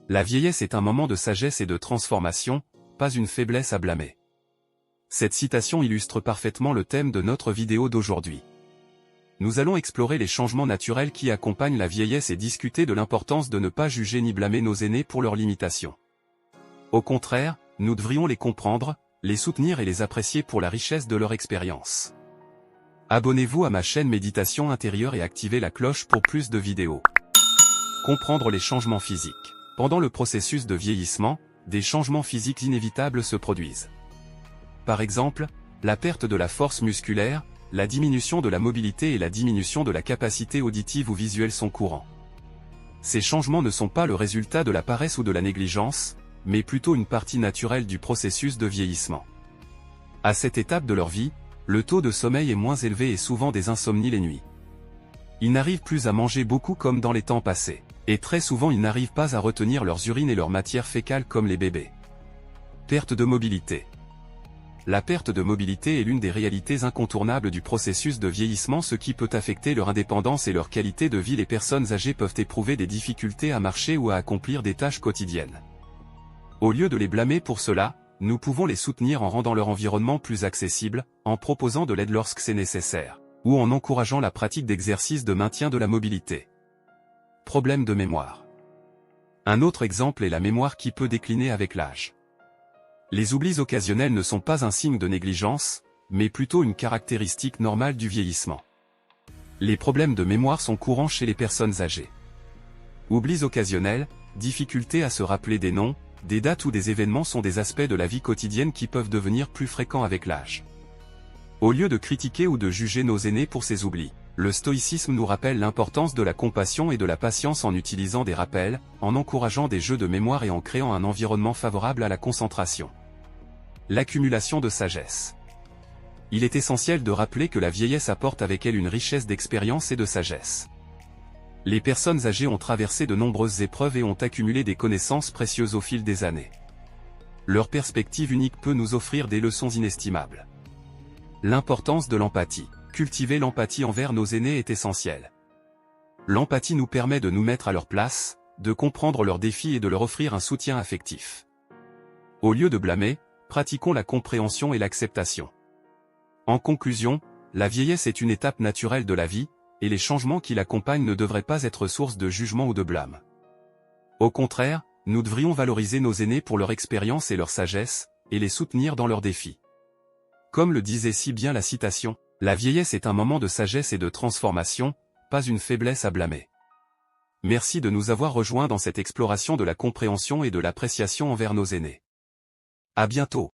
La vieillesse est un moment de sagesse et de transformation, pas une faiblesse à blâmer. Cette citation illustre parfaitement le thème de notre vidéo d'aujourd'hui. Nous allons explorer les changements naturels qui accompagnent la vieillesse et discuter de l'importance de ne pas juger ni blâmer nos aînés pour leurs limitations. Au contraire, nous devrions les comprendre, les soutenir et les apprécier pour la richesse de leur expérience. Abonnez-vous à ma chaîne Méditation intérieure et activez la cloche pour plus de vidéos. Comprendre les changements physiques. Pendant le processus de vieillissement, des changements physiques inévitables se produisent. Par exemple, la perte de la force musculaire, la diminution de la mobilité et la diminution de la capacité auditive ou visuelle sont courants. Ces changements ne sont pas le résultat de la paresse ou de la négligence, mais plutôt une partie naturelle du processus de vieillissement. À cette étape de leur vie, le taux de sommeil est moins élevé et souvent des insomnies les nuits. Ils n'arrivent plus à manger beaucoup comme dans les temps passés, et très souvent ils n'arrivent pas à retenir leurs urines et leur matière fécale comme les bébés. Perte de mobilité. La perte de mobilité est l'une des réalités incontournables du processus de vieillissement, ce qui peut affecter leur indépendance et leur qualité de vie. Les personnes âgées peuvent éprouver des difficultés à marcher ou à accomplir des tâches quotidiennes. Au lieu de les blâmer pour cela, nous pouvons les soutenir en rendant leur environnement plus accessible, en proposant de l'aide lorsque c'est nécessaire, ou en encourageant la pratique d'exercices de maintien de la mobilité. Problème de mémoire. Un autre exemple est la mémoire qui peut décliner avec l'âge. Les oublis occasionnels ne sont pas un signe de négligence, mais plutôt une caractéristique normale du vieillissement. Les problèmes de mémoire sont courants chez les personnes âgées. Oublis occasionnels, difficulté à se rappeler des noms, des dates ou des événements sont des aspects de la vie quotidienne qui peuvent devenir plus fréquents avec l'âge. Au lieu de critiquer ou de juger nos aînés pour ces oublis, le stoïcisme nous rappelle l'importance de la compassion et de la patience en utilisant des rappels, en encourageant des jeux de mémoire et en créant un environnement favorable à la concentration. L'accumulation de sagesse. Il est essentiel de rappeler que la vieillesse apporte avec elle une richesse d'expérience et de sagesse. Les personnes âgées ont traversé de nombreuses épreuves et ont accumulé des connaissances précieuses au fil des années. Leur perspective unique peut nous offrir des leçons inestimables. L'importance de l'empathie. Cultiver l'empathie envers nos aînés est essentiel. L'empathie nous permet de nous mettre à leur place, de comprendre leurs défis et de leur offrir un soutien affectif. Au lieu de blâmer, pratiquons la compréhension et l'acceptation. En conclusion, la vieillesse est une étape naturelle de la vie, et les changements qui l'accompagnent ne devraient pas être source de jugement ou de blâme. Au contraire, nous devrions valoriser nos aînés pour leur expérience et leur sagesse, et les soutenir dans leurs défis. Comme le disait si bien la citation, « La vieillesse est un moment de sagesse et de transformation, pas une faiblesse à blâmer ». Merci de nous avoir rejoints dans cette exploration de la compréhension et de l'appréciation envers nos aînés. À bientôt.